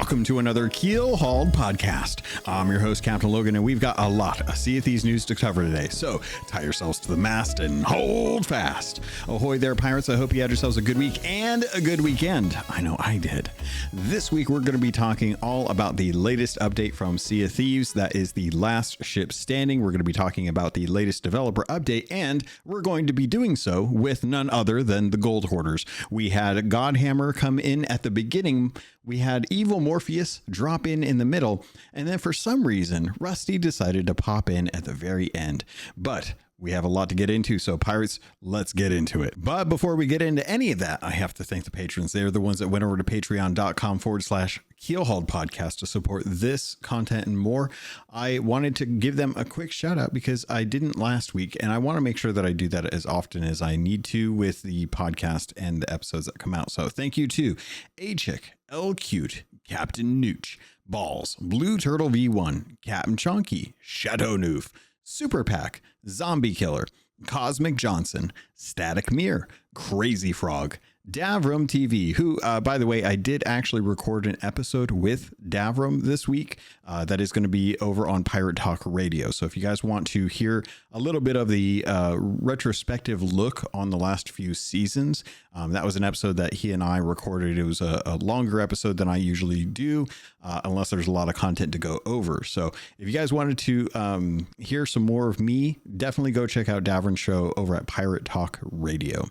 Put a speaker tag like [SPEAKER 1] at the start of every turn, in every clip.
[SPEAKER 1] Welcome to another Keelhauled podcast. I'm your host, Captain Logan, and we've got a lot of Sea of Thieves news to cover today. So tie yourselves to the mast and hold fast. Ahoy there, pirates. I hope you had yourselves a good week and a good weekend. I know I did. This week, we're going to be talking all about the latest update from Sea of Thieves. That is the last ship standing. We're going to be talking about the latest developer update, and we're going to be doing so with none other than the Gold Hoarders. We had Godhammer come in at the beginning. We had Evil Morpheus drop in the middle, and then for some reason, Rusty decided to pop in at the very end. But we have a lot to get into, so pirates, let's get into it. But before we get into any of that, I have to thank the patrons. They're the ones that went over to patreon.com/Keelhauled podcast to support this content and more. I wanted to give them a quick shout out because I didn't last week, and I want to make sure that I do that as often as I need to with the podcast and the episodes that come out. So thank you to A-Chick, L-Cute, Captain Nooch, Balls, Blue Turtle V1, Captain Chonky, Shadow Noof, Super Pack, Zombie Killer, Cosmic Johnson, Static Mirror, Crazy Frog, Davram TV, who, by the way, I did actually record an episode with Davram this week. That is going to be over on Pirate Talk Radio. So if you guys want to hear a little bit of the retrospective look on the last few seasons, that was an episode that he and I recorded. It was a longer episode than I usually do, unless there's a lot of content to go over. So if you guys wanted to hear some more of me, definitely go check out Davram's show over at Pirate Talk Radio.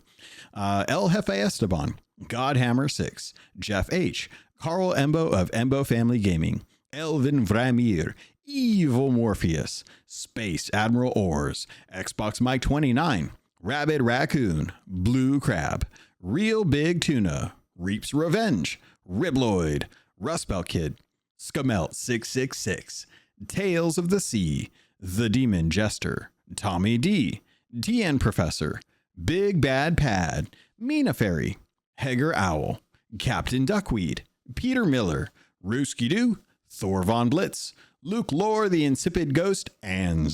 [SPEAKER 1] El Jefe Esteban, Godhammer 6, Jeff H, Carl Embo of Embo Family Gaming, Elvin Vramir, Evil Morpheus, Space Admiral Oars, Xbox Mike 29, Rabid Raccoon, Blue Crab, Real Big Tuna, Reaps Revenge, Ribloid, Rustbelt Kid, Scamelt 666, Tales of the Sea, The Demon Jester, Tommy D, DN Professor, Big Bad Pad, Mina Fairy, Hager Owl, Captain Duckweed, Peter Miller, Rooski Doo, Thor Von Blitz, Luke Lore the Insipid Ghost, and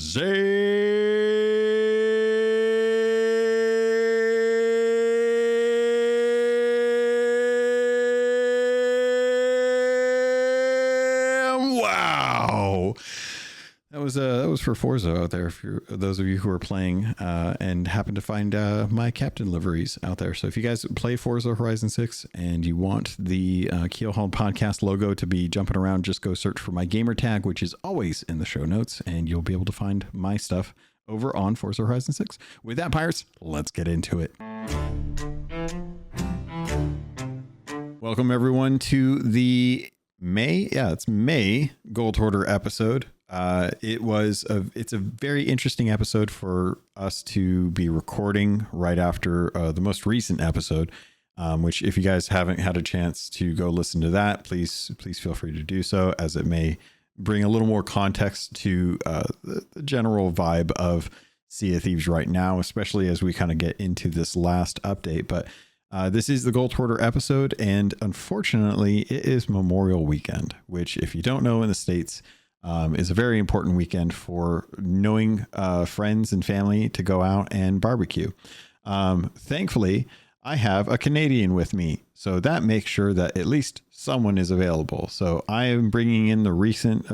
[SPEAKER 1] Wow. That was for Forza out there. For those of you who are playing and happen to find my captain liveries out there. So if you guys play Forza Horizon 6 and you want the Keelhauled podcast logo to be jumping around, just go search for my gamer tag, which is always in the show notes, and you'll be able to find my stuff over on Forza Horizon 6. With that, pirates, let's get into it. Welcome everyone to the May Gold Hoarder episode. It's a very interesting episode for us to be recording right after the most recent episode, which if you guys haven't had a chance to go listen to that, please feel free to do so, as it may bring a little more context to the general vibe of Sea of Thieves right now, especially as we kind of get into this last update. But this is the Gold Hoarder episode, and unfortunately it is Memorial Weekend, which, if you don't know, in the States is a very important weekend for knowing friends and family to go out and barbecue. Thankfully, I have a Canadian with me, so that makes sure that at least someone is available. So I am bringing in the resident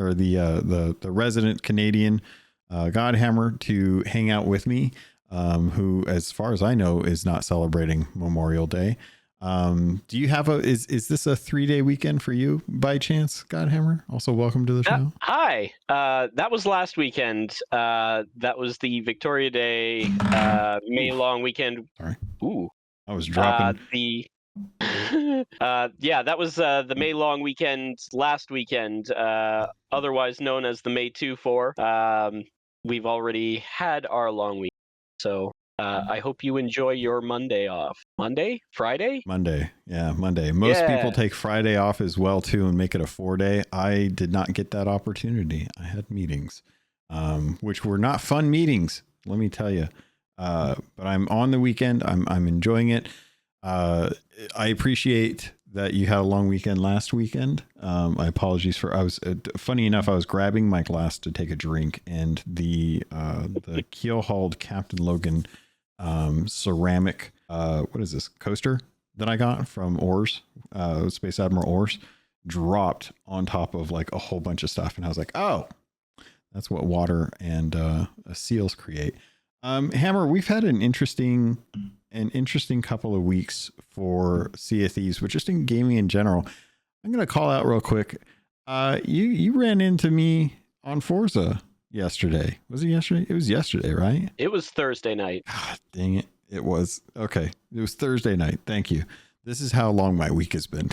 [SPEAKER 1] Canadian Godhammer to hang out with me, who, as far as I know, is not celebrating Memorial Day. Do you have is this a 3-day weekend for you by chance, Godhammer? Also, welcome to the show.
[SPEAKER 2] Hi. That was last weekend. That was the Victoria Day May long weekend.
[SPEAKER 1] Sorry.
[SPEAKER 2] Ooh.
[SPEAKER 1] I was dropping
[SPEAKER 2] that was the May long weekend last weekend, otherwise known as the May 2-4. We've already had our long week, so I hope you enjoy your Monday off. Friday?
[SPEAKER 1] Monday. Yeah, Monday. Most people take Friday off as well, too, and make it a 4-day. I did not get that opportunity. I had meetings, which were not fun meetings, let me tell you. But I'm on the weekend. I'm enjoying it. I appreciate that you had a long weekend last weekend. I apologize for, funny enough, I was grabbing my glass to take a drink, and the Keelhauled Captain Logan ceramic, what is this, coaster that I got from Oars, Space Admiral Oars, dropped on top of like a whole bunch of stuff. And I was like, oh, that's what water and seals create. Hammer, we've had an interesting couple of weeks for Sea of Thieves, but just in gaming in general. I'm going to call out real quick. You ran into me on Forza yesterday. Was it yesterday? It was yesterday, right?
[SPEAKER 2] It was Thursday night.
[SPEAKER 1] God, dang it. It was. Okay. It was Thursday night. Thank you. This is how long my week has been.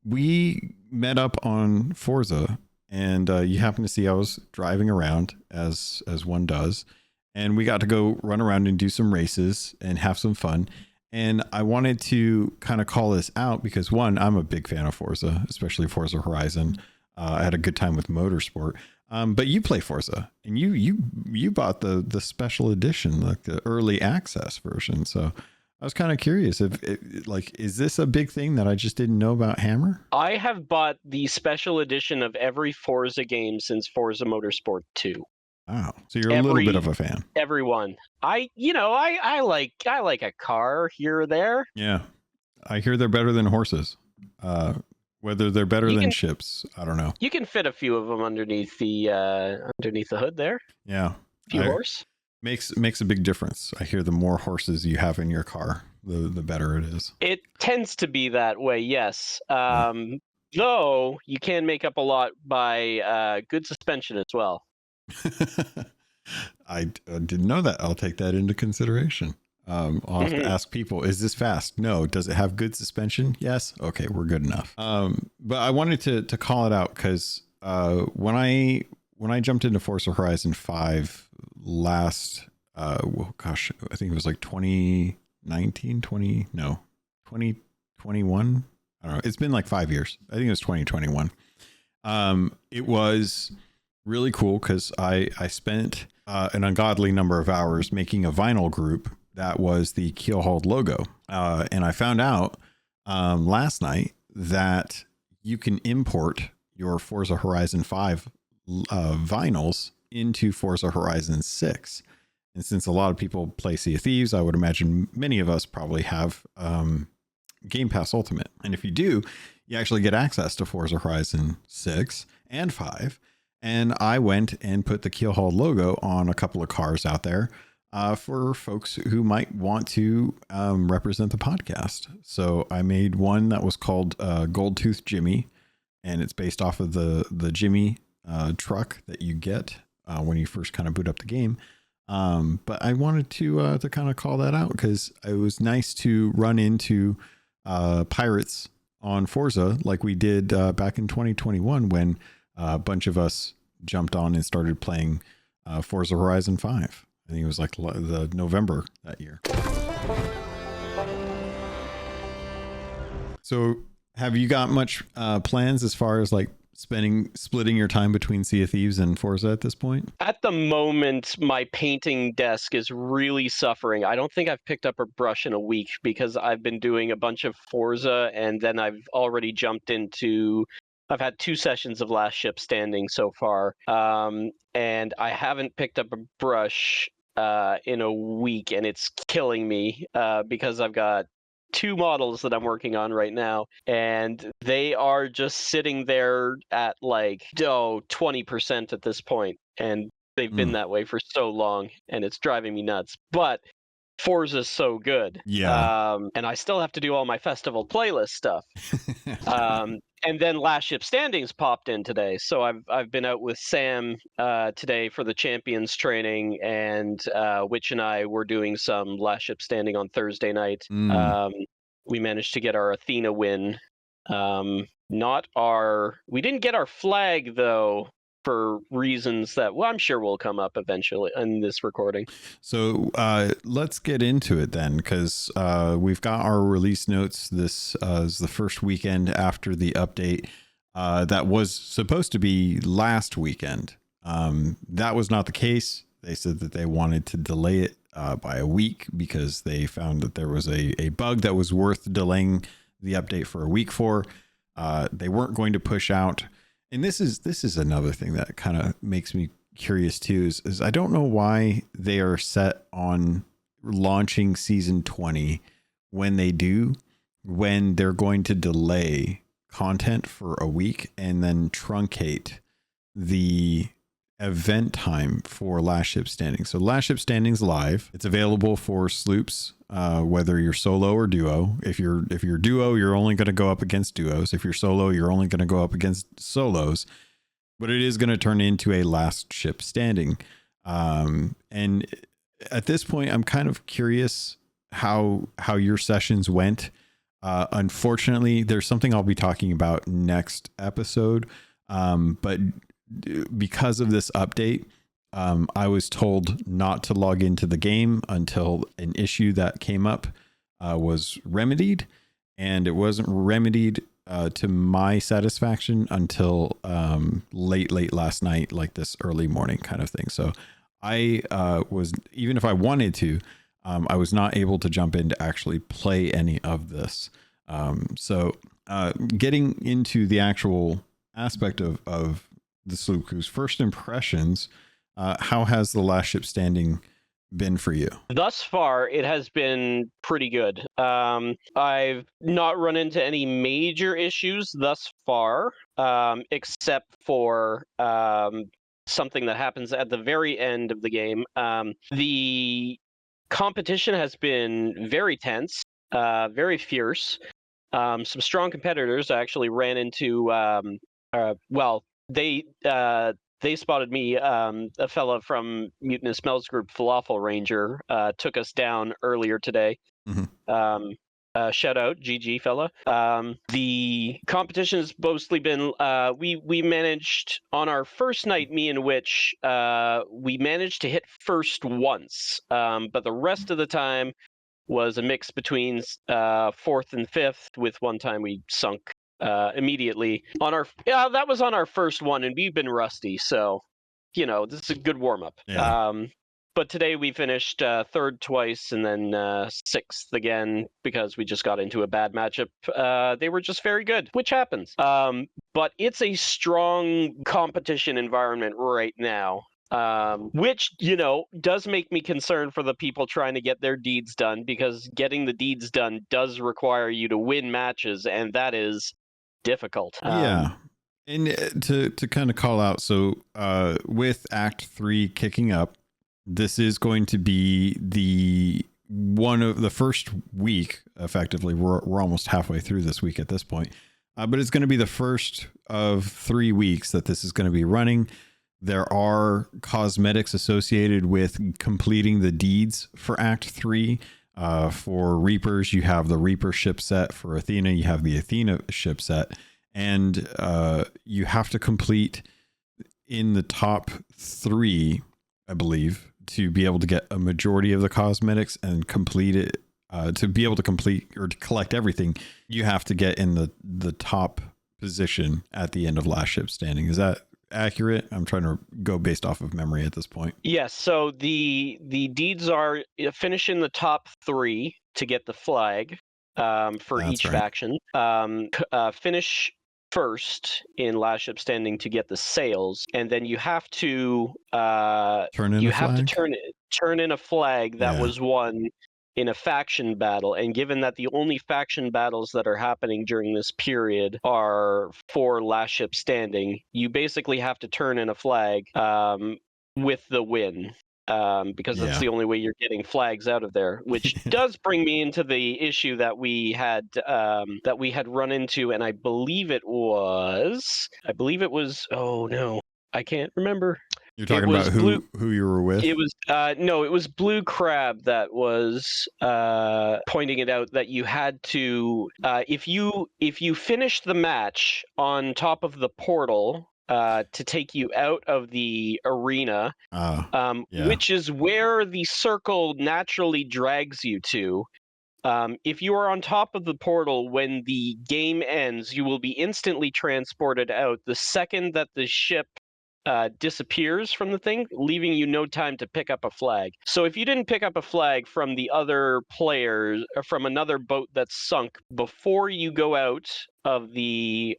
[SPEAKER 1] We met up on Forza, and you happened to see I was driving around as one does, and we got to go run around and do some races and have some fun. And I wanted to kind of call this out because, one, I'm a big fan of Forza, especially Forza Horizon. I had a good time with Motorsport. But you play Forza, and you bought the special edition, like the early access version. So I was kind of curious if is this a big thing that I just didn't know about Hammer?
[SPEAKER 2] I have bought the special edition of every Forza game since Forza Motorsport 2.
[SPEAKER 1] Wow. So you're a little bit of a fan.
[SPEAKER 2] Everyone. I like a car here or there.
[SPEAKER 1] Yeah. I hear they're better than horses. Whether they're better than ships, I don't know.
[SPEAKER 2] You can fit a few of them underneath the hood there.
[SPEAKER 1] Yeah.
[SPEAKER 2] A few horse.
[SPEAKER 1] Makes a big difference. I hear the more horses you have in your car, the better it is.
[SPEAKER 2] It tends to be that way, yes. Though you can make up a lot by good suspension as well.
[SPEAKER 1] I didn't know that. I'll take that into consideration. I'll have to ask people, is this fast? No. Does it have good suspension? Yes. Okay, we're good enough. But I wanted to call it out because when I jumped into Forza Horizon 5 last, I think it was like 2021. I don't know. It's been like 5 years. I think it was 2021. It was really cool because I spent an ungodly number of hours making a vinyl group that was the Keelhauled logo. And I found out last night that you can import your Forza Horizon 5 vinyls into Forza Horizon 6. And since a lot of people play Sea of Thieves, I would imagine many of us probably have Game Pass Ultimate. And if you do, you actually get access to Forza Horizon 6 and 5. And I went and put the Keelhauled logo on a couple of cars out there for folks who might want to represent the podcast. So I made one that was called Gold Tooth Jimmy, and it's based off of the Jimmy truck that you get when you first kind of boot up the game. But I wanted to kind of call that out because it was nice to run into pirates on Forza like we did back in 2021 when a bunch of us jumped on and started playing Forza Horizon 5. I think it was like the November that year. So have you got much plans as far as like splitting your time between Sea of Thieves and Forza at this point?
[SPEAKER 2] At the moment, my painting desk is really suffering. I don't think I've picked up a brush in a week because I've been doing a bunch of Forza, and then I've already jumped into... I've had 2 sessions of Last Ship Standing so far, and I haven't picked up a brush in a week, and it's killing me because I've got 2 models that I'm working on right now, and they are just sitting there at like 20% at this point, and they've been that way for so long, and it's driving me nuts. But Forza's so good.
[SPEAKER 1] Yeah.
[SPEAKER 2] And I still have to do all my festival playlist stuff. And then Last Ship Standing's popped in today. So I've been out with Sam today for the champions training, and Witch and I were doing some Last Ship Standing on Thursday night. We managed to get our Athena win. We didn't get our flag though, for reasons that, well, I'm sure will come up eventually in this recording.
[SPEAKER 1] So let's get into it then, because we've got our release notes. This is the first weekend after the update that was supposed to be last weekend. That was not the case. They said that they wanted to delay it by a week because they found that there was a bug that was worth delaying the update for a week for. They weren't going to push out. And this is another thing that kind of makes me curious too, is I don't know why they are set on launching season 20 when they do, when they're going to delay content for a week and then truncate the event time for Last Ship Standing. So Last Ship Standing's live. It's available for sloops, whether you're solo or duo. If you're duo, you're only going to go up against duos. If you're solo, you're only going to go up against solos. But it is going to turn into a Last Ship Standing. And at this point, I'm kind of curious how your sessions went. Unfortunately, there's something I'll be talking about next episode. But because of this update, I was told not to log into the game until an issue that came up was remedied, and it wasn't remedied to my satisfaction until late last night, like this early morning kind of thing. So I was, even if I wanted to, I was not able to jump in to actually play any of this. So getting into the actual aspect of the Sloop Cruise, first impressions, how has the Last Ship Standing been for you?
[SPEAKER 2] Thus far, it has been pretty good. I've not run into any major issues thus far, except for something that happens at the very end of the game. The competition has been very tense, very fierce. Some strong competitors. I actually ran into, they spotted me. A fella from Mutinous Smells Group, Falafel Ranger, took us down earlier today.
[SPEAKER 1] Mm-hmm.
[SPEAKER 2] Shout out, GG fella. The competition has mostly been, we managed, on our first night, me and Witch, we managed to hit first once, but the rest of the time was a mix between fourth and fifth, with one time we sunk immediately. That was on our first one, and we've been rusty, so this is a good warm up.
[SPEAKER 1] Yeah.
[SPEAKER 2] But today we finished third twice and then sixth again because we just got into a bad matchup. They were just very good, which happens. But it's a strong competition environment right now. Which, does make me concerned for the people trying to get their deeds done, because getting the deeds done does require you to win matches, and that is difficult.
[SPEAKER 1] Yeah. And to kind of call out, so with Act 3 kicking up, this is going to be the one of the first week, effectively. We're almost halfway through this week at this point. But it's going to be the first of 3 weeks that this is going to be running. There are cosmetics associated with completing the deeds for Act 3. For Reapers, you have the Reaper ship set. For Athena, you have the Athena ship set. And you have to complete in the top 3, I believe, to be able to get a majority of the cosmetics and complete it. To be able to complete or to collect everything, you have to get in the top position at the end of Last Ship Standing. Is that accurate? I'm trying to go based off of memory at this point.
[SPEAKER 2] Yes, so the deeds are finish in the top 3 to get the flag for
[SPEAKER 1] That's
[SPEAKER 2] each
[SPEAKER 1] right.
[SPEAKER 2] faction. Finish first in Last Ship Standing to get the sails, and then you have to
[SPEAKER 1] turn
[SPEAKER 2] in a flag that
[SPEAKER 1] Yeah.
[SPEAKER 2] was won in a faction battle. And given that the only faction battles that are happening during this period are for Last Ship Standing, you basically have to turn in a flag with the win. Because that's the only way you're getting flags out of there, which does bring me into the issue that we had run into, and I believe it was, oh no, I can't remember.
[SPEAKER 1] You're talking about who you were with?
[SPEAKER 2] It was no, it was Blue Crab that was pointing it out, that you had to if you finished the match on top of the portal to take you out of the arena, which is where the circle naturally drags you to. If you are on top of the portal when the game ends, you will be instantly transported out the second that the ship disappears from the thing, leaving you no time to pick up a flag. So if you didn't pick up a flag from the other players, or from another boat that's sunk before you go out of the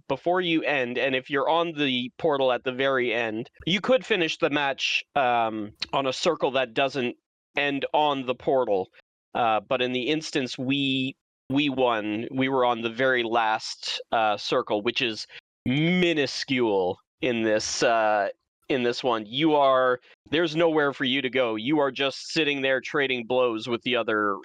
[SPEAKER 2] before you end, and if you're on the portal at the very end, you could finish the match on a circle that doesn't end on the portal. But in the instance we we won. We were on the very last circle, which is minuscule in this one. There's nowhere for you to go. You are just sitting there trading blows with the other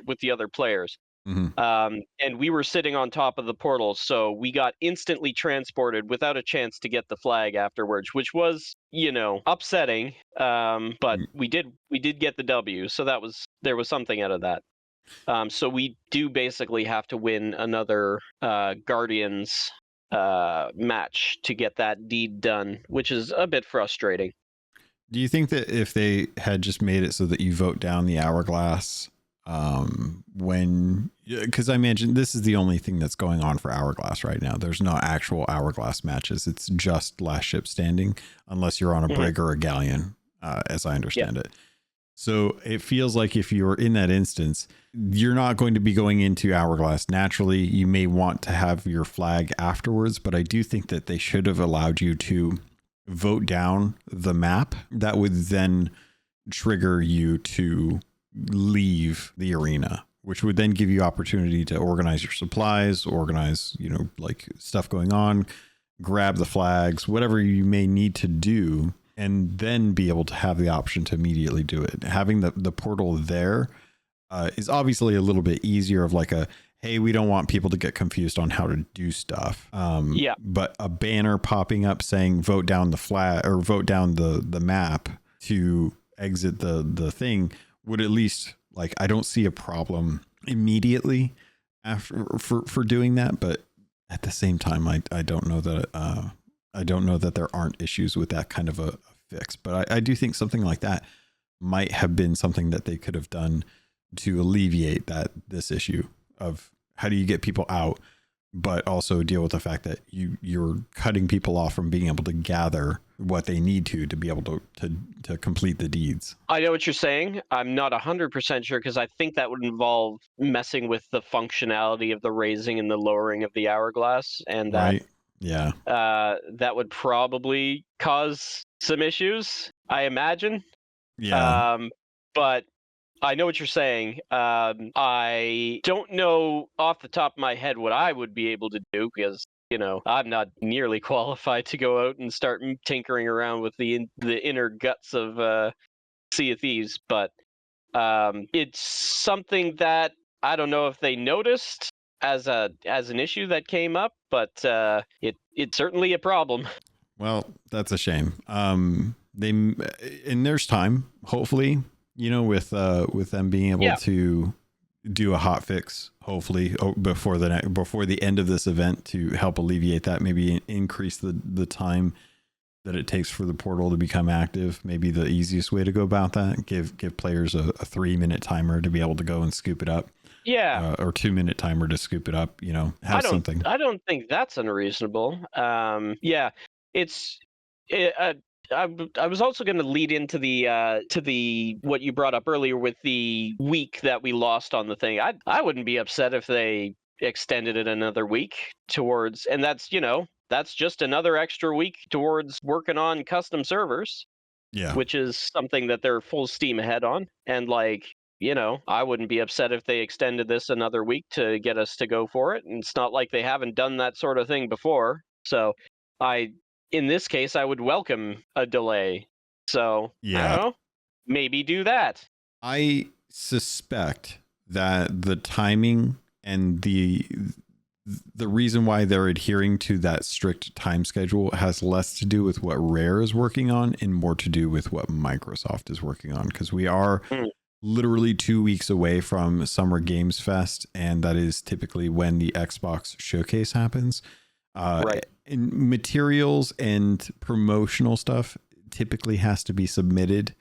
[SPEAKER 2] players. And we were sitting on top of the portal, so we got instantly transported without a chance to get the flag afterwards, which was, upsetting. But we did get the W, so there was something out of that. So we do basically have to win another Guardians match to get that deed done, which is a bit frustrating.
[SPEAKER 1] Do you think that if they had just made it so that you vote down the hourglass, because I imagine this is the only thing that's going on for hourglass right now. There's no actual hourglass matches. It's just last ship standing, unless you're on a brig or a galleon, as I understand it. So it feels like if you're in that instance, you're not going to be going into hourglass naturally. You may want to have your flag afterwards, but I do think that they should have allowed you to vote down the map. That would then trigger you to leave the arena, which would then give you opportunity to organize your supplies, organize, like stuff going on, grab the flags, whatever you may need to do, and then be able to have the option to immediately do it. Having the portal there is obviously a little bit easier of like hey, we don't want people to get confused on how to do stuff. But a banner popping up saying vote down the flag or vote down the map to exit the thing would at least, like, I don't see a problem immediately after for doing that. But at the same time, I don't know that there aren't issues with that kind of a fix. But I do think something like that might have been something that they could have done to alleviate this issue of how do you get people out, but also deal with the fact that you're cutting people off from being able to gather what they need to be able to complete the deeds.
[SPEAKER 2] I know what you're saying. I'm not 100% sure because I think that would involve messing with the functionality of the raising and the lowering of the hourglass, and
[SPEAKER 1] right. Yeah.
[SPEAKER 2] That would probably cause some issues, I imagine.
[SPEAKER 1] Yeah.
[SPEAKER 2] But I know what you're saying. I don't know off the top of my head what I would be able to do because, I'm not nearly qualified to go out and start tinkering around with the inner guts of Sea of Thieves. But it's something that I don't know if they noticed as an issue that came up, but it's certainly a problem.
[SPEAKER 1] Well, that's a shame. There's time, hopefully, with them being able to do a hot fix, hopefully before the end of this event to help alleviate that, maybe increase the time that it takes for the portal to become active. Maybe the easiest way to go about that, give players a 3-minute timer to be able to go and scoop it up.
[SPEAKER 2] Yeah.
[SPEAKER 1] Or 2-minute timer to scoop it up, something.
[SPEAKER 2] I don't think that's unreasonable. I was also going to lead into the what you brought up earlier with the week that we lost on the thing. I wouldn't be upset if they extended it another week towards, and that's just another extra week towards working on custom servers.
[SPEAKER 1] Yeah.
[SPEAKER 2] Which is something that they're full steam ahead on, and I wouldn't be upset if they extended this another week to get us to go for it. And it's not like they haven't done that sort of thing before. So in this case, I would welcome a delay. So yeah. I don't know, maybe do that.
[SPEAKER 1] I suspect that the timing and the reason why they're adhering to that strict time schedule has less to do with what Rare is working on and more to do with what Microsoft is working on. Because we are literally 2 weeks away from Summer Games Fest, and that is typically when the Xbox showcase happens. Right. And materials and promotional stuff typically has to be submitted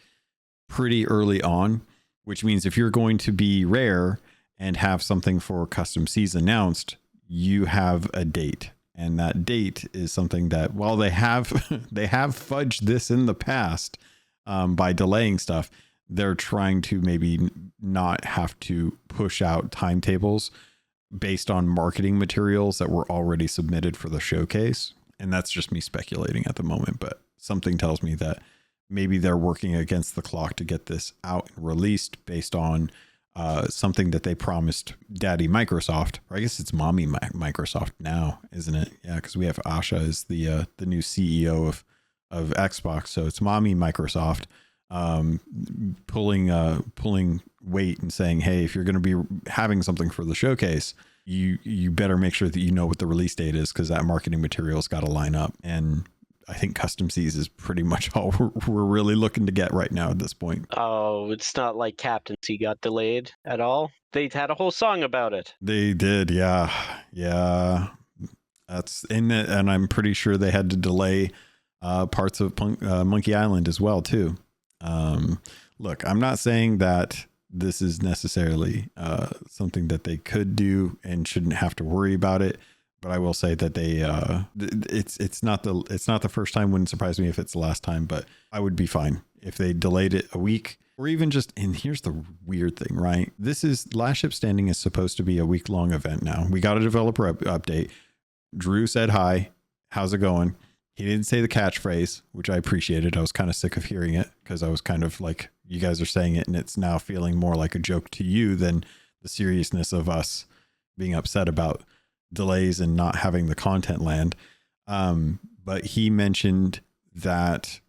[SPEAKER 1] pretty early on, which means if you're going to be Rare and have something for custom seas announced, you have a date. And that date is something that, while they have fudged this in the past by delaying stuff, they're trying to maybe not have to push out timetables based on marketing materials that were already submitted for the showcase. And that's just me speculating at the moment, but something tells me that maybe they're working against the clock to get this out and released based on something that they promised Daddy Microsoft, or I guess it's Mommy Microsoft now, isn't it? Yeah, because we have Asha as the new CEO of Xbox, so it's Mommy Microsoft pulling weight and saying, hey, if you're going to be having something for the showcase, you better make sure that you know what the release date is, because that marketing material's got to line up. And I think Custom Seas is pretty much all we're really looking to get right now at this point.
[SPEAKER 2] Oh, it's not like Captaincy got delayed at all. They had a whole song about it.
[SPEAKER 1] They did, yeah. That's in it, and I'm pretty sure they had to delay parts of Monkey Island as well too. Look, I'm not saying that this is necessarily something that they could do and shouldn't have to worry about it, but I will say that they it's not the first time. Wouldn't surprise me if it's the last time, but I would be fine if they delayed it a week, or even just, and here's the weird thing, right? This is Last Ship Standing is supposed to be a week-long event now. We got a developer update. Drew said hi, how's it going? He didn't say the catchphrase, which I appreciated. I was kind of sick of hearing it, because I was kind of like, you guys are saying it and it's now feeling more like a joke to you than the seriousness of us being upset about delays and not having the content land. But he mentioned that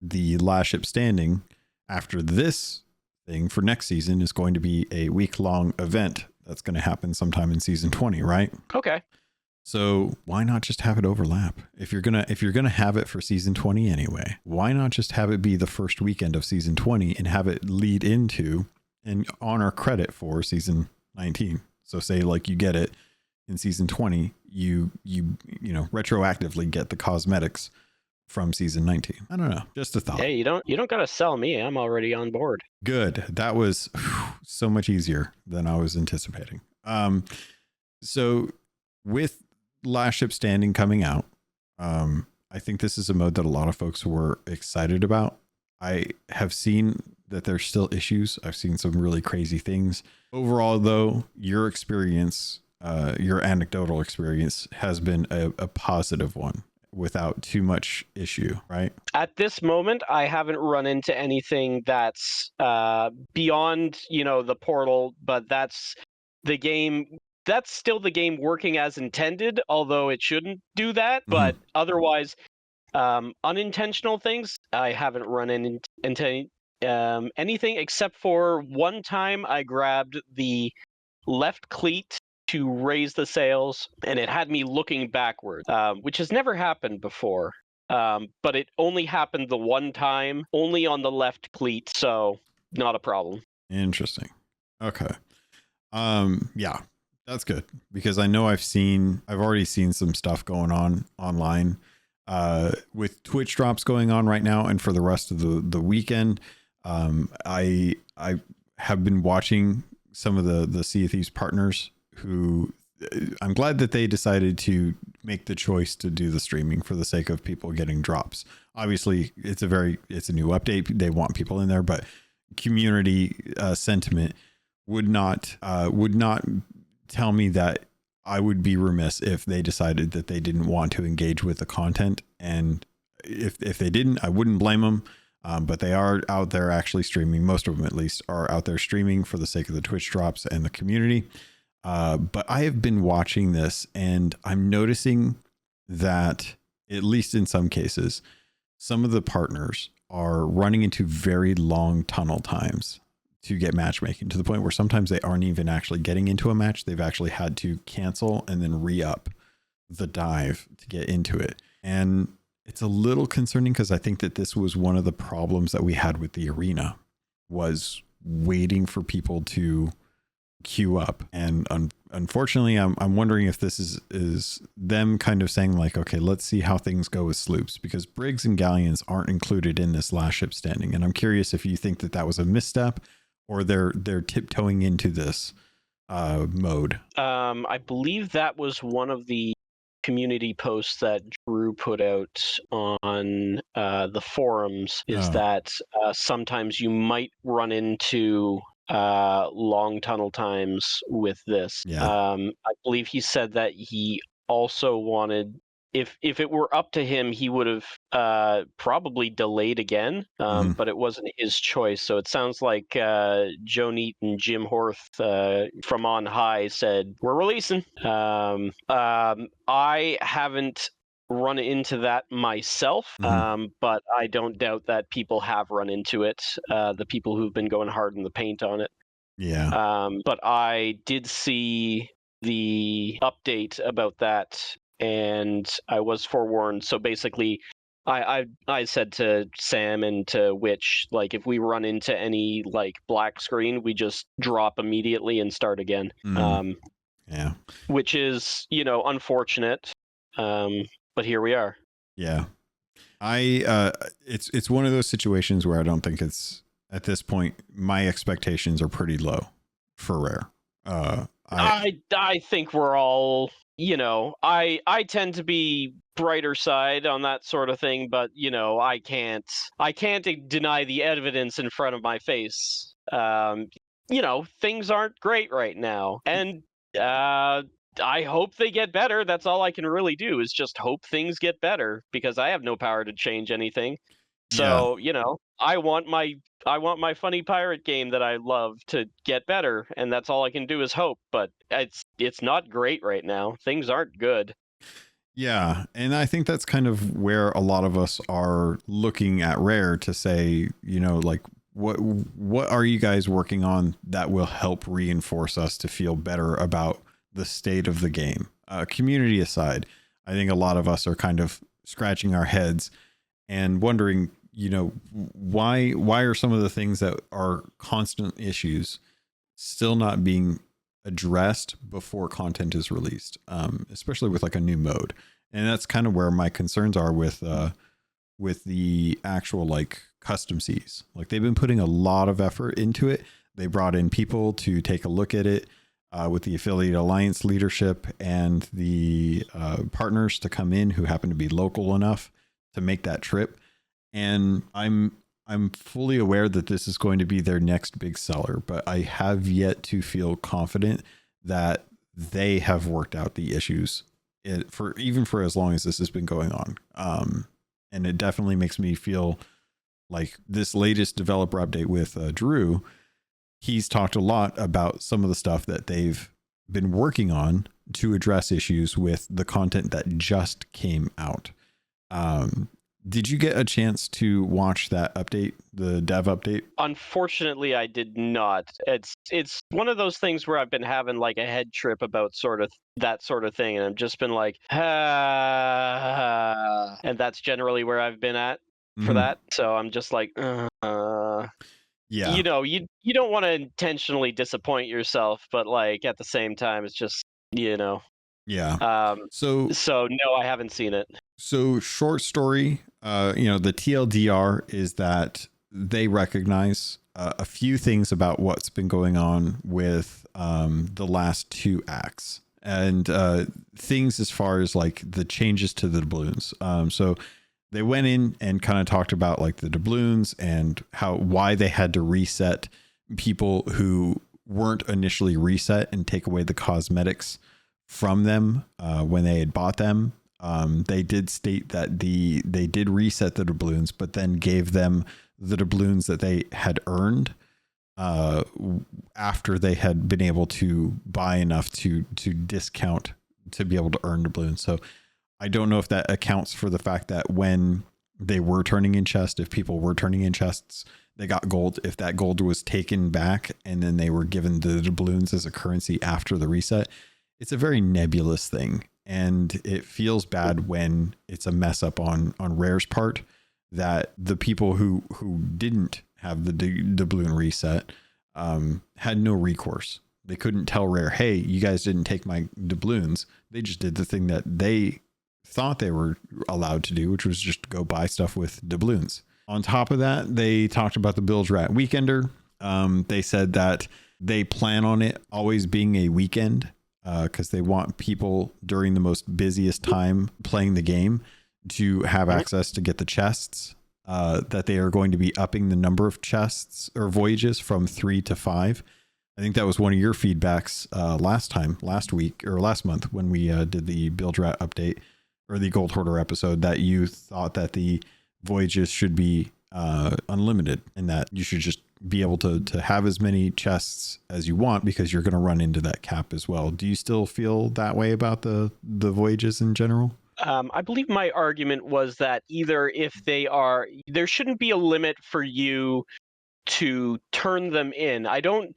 [SPEAKER 1] the Last Ship Standing after this thing for next season is going to be a week-long event that's going to happen sometime in season 20, right?
[SPEAKER 2] Okay.
[SPEAKER 1] So why not just have it overlap? If you're gonna have it for season 20 anyway, why not just have it be the first weekend of season 20 and have it lead into and honor credit for season 19? So say like you get it in season 20, you retroactively get the cosmetics from season 19. I don't know, just a thought.
[SPEAKER 2] Hey, you don't gotta sell me. I'm already on board.
[SPEAKER 1] Good. That was so much easier than I was anticipating. So with Last Ship Standing coming out, I think this is a mode that a lot of folks were excited about. I have seen that there's still issues. I've seen some really crazy things. Overall, though, your experience, your anecdotal experience has been a positive one without too much issue, right?
[SPEAKER 2] At this moment, I haven't run into anything that's beyond, the portal, but that's the game. That's still the game working as intended, although it shouldn't do that. But otherwise, unintentional things, I haven't run into anything except for one time I grabbed the left cleat to raise the sails, and it had me looking backward, which has never happened before. But it only happened the one time, only on the left cleat, so not a problem.
[SPEAKER 1] Interesting. Okay. Yeah. That's good, because I know I've already seen some stuff going on online with Twitch drops going on right now. And for the rest of the weekend, I have been watching some of the Sea of Thieves partners who I'm glad that they decided to make the choice to do the streaming for the sake of people getting drops. Obviously it's a new update. They want people in there, but community sentiment would not tell me that I would be remiss if they decided that they didn't want to engage with the content. And if they didn't, I wouldn't blame them. But they are out there actually streaming. Most of them, at least, are out there streaming for the sake of the Twitch drops and the community. But I have been watching this, and I'm noticing that, at least in some cases, some of the partners are running into very long tunnel times to get matchmaking, to the point where sometimes they aren't even actually getting into a match. They've actually had to cancel and then re-up the dive to get into it. And it's a little concerning, because I think that this was one of the problems that we had with the arena, was waiting for people to queue up. And unfortunately, I'm wondering if this is them kind of saying like, okay, let's see how things go with sloops, because brigs and galleons aren't included in this Last Ship Standing. And I'm curious if you think that was a misstep, or they're tiptoeing into this mode.
[SPEAKER 2] I believe that was one of the community posts that Drew put out on the forums, is that sometimes you might run into long tunnel times with this.
[SPEAKER 1] Yeah.
[SPEAKER 2] I believe he said that he also wanted if it were up to him, he would have probably delayed again, but it wasn't his choice. So it sounds like Joe Neat and Jim Horth from on high said, we're releasing. I haven't run into that myself, but I don't doubt that people have run into it, the people who've been going hard in the paint on it.
[SPEAKER 1] Yeah.
[SPEAKER 2] But I did see the update about that, and I was forewarned. So basically, I said to Sam and to Witch, like, if we run into any like black screen, we just drop immediately and start again.
[SPEAKER 1] Yeah.
[SPEAKER 2] Which is, unfortunate. But here we are.
[SPEAKER 1] Yeah. It's one of those situations where I don't think it's, at this point, my expectations are pretty low for Rare.
[SPEAKER 2] I think we're all, I tend to be brighter side on that sort of thing, but I can't deny the evidence in front of my face. Things aren't great right now, and I hope they get better. That's all I can really do, is just hope things get better, because I have no power to change anything. So, I want my funny pirate game that I love to get better, and that's all I can do is hope. But it's not great right now. Things aren't good.
[SPEAKER 1] Yeah, and I think that's kind of where a lot of us are looking at Rare to say, like, what are you guys working on that will help reinforce us to feel better about the state of the game? Community aside, I think a lot of us are kind of scratching our heads and wondering, why are some of the things that are constant issues still not being addressed before content is released, especially with like a new mode. And that's kind of where my concerns are with the actual like custom seas. Like, they've been putting a lot of effort into it. They brought in people to take a look at it with the Affiliate Alliance leadership and the partners to come in who happen to be local enough to make that trip. And I'm fully aware that this is going to be their next big seller, but I have yet to feel confident that they have worked out the issues for as long as this has been going on. And it definitely makes me feel like this latest developer update with Drew, he's talked a lot about some of the stuff that they've been working on to address issues with the content that just came out. Did you get a chance to watch that update, the dev update?
[SPEAKER 2] Unfortunately, I did not. It's one of those things where I've been having like a head trip about that sort of thing, and I've just been like, and that's generally where I've been at for that. So I'm just like, yeah. You don't want to intentionally disappoint yourself, but like at the same time, it's just,
[SPEAKER 1] Yeah.
[SPEAKER 2] So no, I haven't seen it.
[SPEAKER 1] So short story, the TLDR is that they recognize a few things about what's been going on with the last two acts, and things as far as like the changes to the doubloons. So they went in and kind of talked about like the doubloons and why they had to reset people who weren't initially reset and take away the cosmetics from them when they had bought them. They did state that they did reset the doubloons, but then gave them the doubloons that they had earned after they had been able to buy enough to discount to be able to earn doubloons. So I don't know if that accounts for the fact that when they were turning in chests, if people were turning in chests, they got gold. If that gold was taken back and then they were given the doubloons as a currency after the reset, it's a very nebulous thing. And it feels bad when it's a mess up on Rare's part, that the people who didn't have the doubloon reset had no recourse. They couldn't tell Rare, hey, you guys didn't take my doubloons. They just did the thing that they thought they were allowed to do, which was just go buy stuff with doubloons. On top of that, they talked about the Bilge Rat Weekender. They said that they plan on it always being a weekend, because they want people during the most busiest time playing the game to have access to get the chests, that they are going to be upping the number of chests or voyages from 3 to 5. I think that was one of your feedbacks last week or last month when we did the Bilge Rat update, or the Gold Hoarder episode, that you thought that the voyages should be unlimited and that you should just be able to have as many chests as you want because you're going to run into that cap as well. Do you still feel that way about the voyages in general?
[SPEAKER 2] I believe my argument was that either if there shouldn't be a limit for you to turn them in. I don't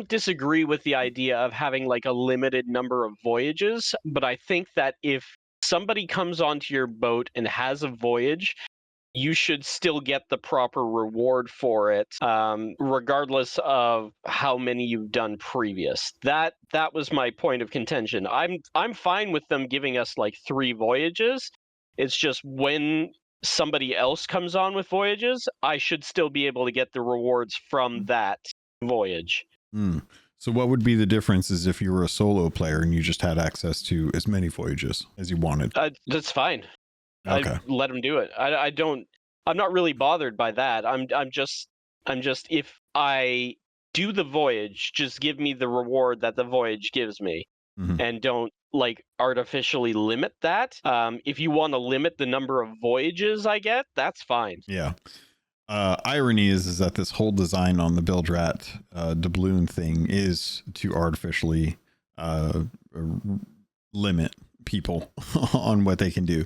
[SPEAKER 2] disagree with the idea of having like a limited number of voyages, but I think that if somebody comes onto your boat and has a voyage, you should still get the proper reward for it, regardless of how many you've done previous. That was my point of contention. I'm fine with them giving us like 3 voyages. It's just when somebody else comes on with voyages, I should still be able to get the rewards from that voyage.
[SPEAKER 1] So what would be the difference is if you were a solo player and you just had access to as many voyages as you wanted?
[SPEAKER 2] That's fine.
[SPEAKER 1] Okay.
[SPEAKER 2] I let them do it. I'm not really bothered by that. I'm just if I do the voyage, just give me the reward that the voyage gives me, and don't like artificially limit that. If you want to limit the number of voyages I get, that's fine.
[SPEAKER 1] Yeah. Irony is that this whole design on the Bilge Rat doubloon thing is to artificially limit people on what they can do.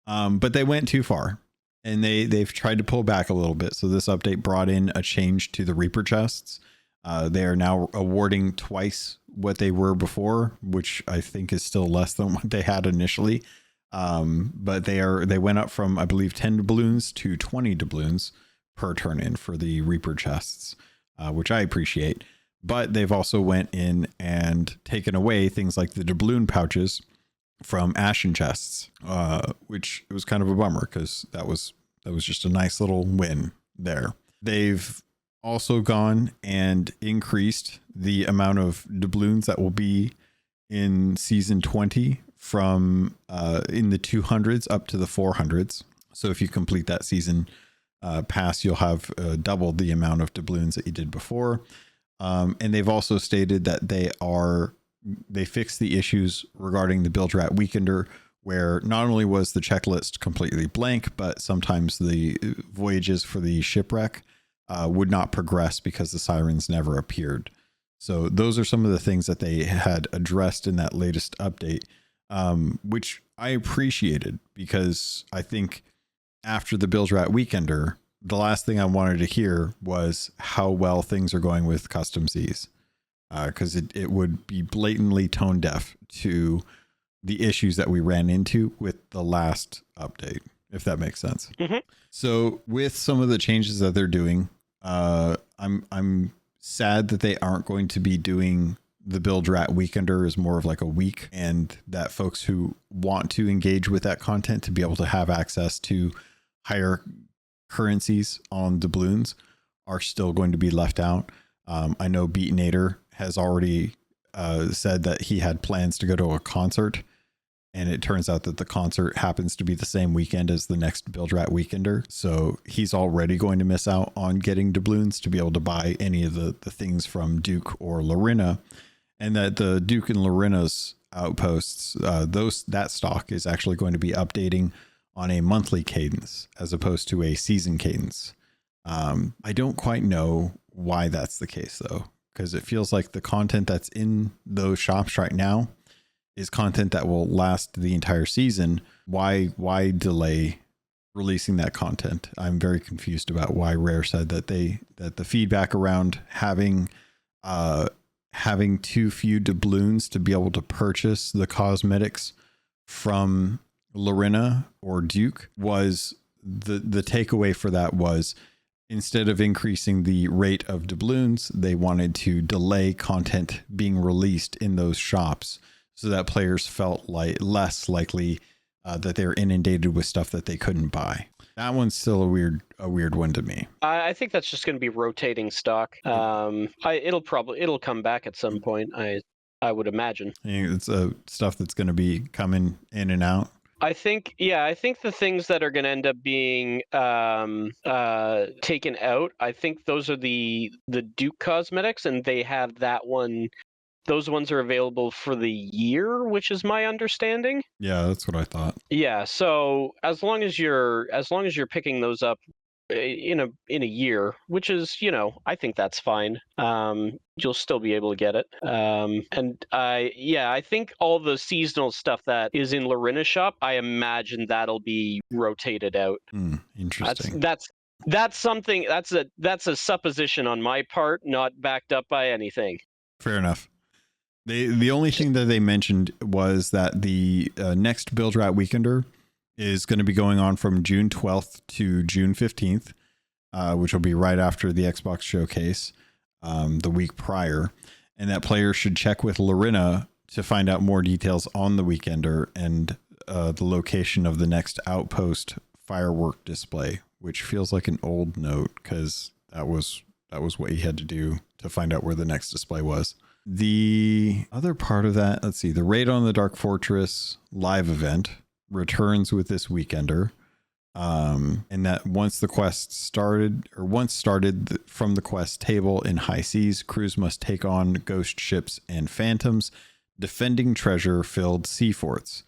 [SPEAKER 1] But they went too far, and they've tried to pull back a little bit. So this update brought in a change to the Reaper chests. They are now awarding twice what they were before, which I think is still less than what they had initially. But they went up from, I believe, 10 doubloons to 20 doubloons per turn in for the Reaper chests, which I appreciate. But they've also went in and taken away things like the doubloon pouches from Ashen chests, which it was kind of a bummer because that was just a nice little win there. They've also gone and increased the amount of doubloons that will be in season 20 from in the 200s up to the 400s. So if you complete that season pass, you'll have double the amount of doubloons that you did before. And they've also stated that they fixed the issues regarding the Bilge Rat Weekender, where not only was the checklist completely blank, but sometimes the voyages for the shipwreck would not progress because the sirens never appeared. So those are some of the things that they had addressed in that latest update, which I appreciated, because I think after the Bilge Rat Weekender, the last thing I wanted to hear was how well things are going with custom seas. Because it would be blatantly tone deaf to the issues that we ran into with the last update, if that makes sense. So with some of the changes that they're doing, I'm sad that they aren't going to be doing the Bilge Rat Weekender as more of like a week, and that folks who want to engage with that content to be able to have access to higher currencies on doubloons are still going to be left out. I know Beatonator has already said that he had plans to go to a concert, and it turns out that the concert happens to be the same weekend as the next Bilge Rat Weekender. So he's already going to miss out on getting doubloons to be able to buy any of the things from Duke or Larinna, and that the Duke and Larinna's outposts, that stock is actually going to be updating on a monthly cadence as opposed to a season cadence. I don't quite know why that's the case though, because it feels like the content that's in those shops right now is content that will last the entire season. Why delay releasing that content? I'm very confused about why Rare said that the feedback around having too few doubloons to be able to purchase the cosmetics from Larinna or Duke was the takeaway for that was, instead of increasing the rate of doubloons, they wanted to delay content being released in those shops so that players felt like less likely that they're inundated with stuff that they couldn't buy. That one's still a weird one to me.
[SPEAKER 2] I think that's just going to be rotating stock. It'll come back at some point. I would imagine.
[SPEAKER 1] It's stuff that's going to be coming in and out.
[SPEAKER 2] I think the things that are going to end up being taken out, I think those are the Duke cosmetics, and they have that one those ones are available for the year, which is my understanding.
[SPEAKER 1] Yeah, that's what I thought.
[SPEAKER 2] Yeah, so as long as you're picking those up in a year, which is, I think that's fine. You'll still be able to get it. And I think all the seasonal stuff that is in Larinna shop, I imagine that'll be rotated out.
[SPEAKER 1] Interesting.
[SPEAKER 2] That's something that's a supposition on my part, not backed up by anything.
[SPEAKER 1] Fair enough. The only thing that they mentioned was that the next Build Rat Weekender is going to be going on from June 12th to June 15th, which will be right after the Xbox showcase, the week prior. And that players should check with Larinna to find out more details on the Weekender and the location of the next Outpost firework display, which feels like an old note because that was what you had to do to find out where the next display was. The other part of that, let's see, the Raid on the Dark Fortress live event returns with this Weekender. And that once started from the quest table in High Seas, crews must take on ghost ships and phantoms, defending treasure-filled sea forts,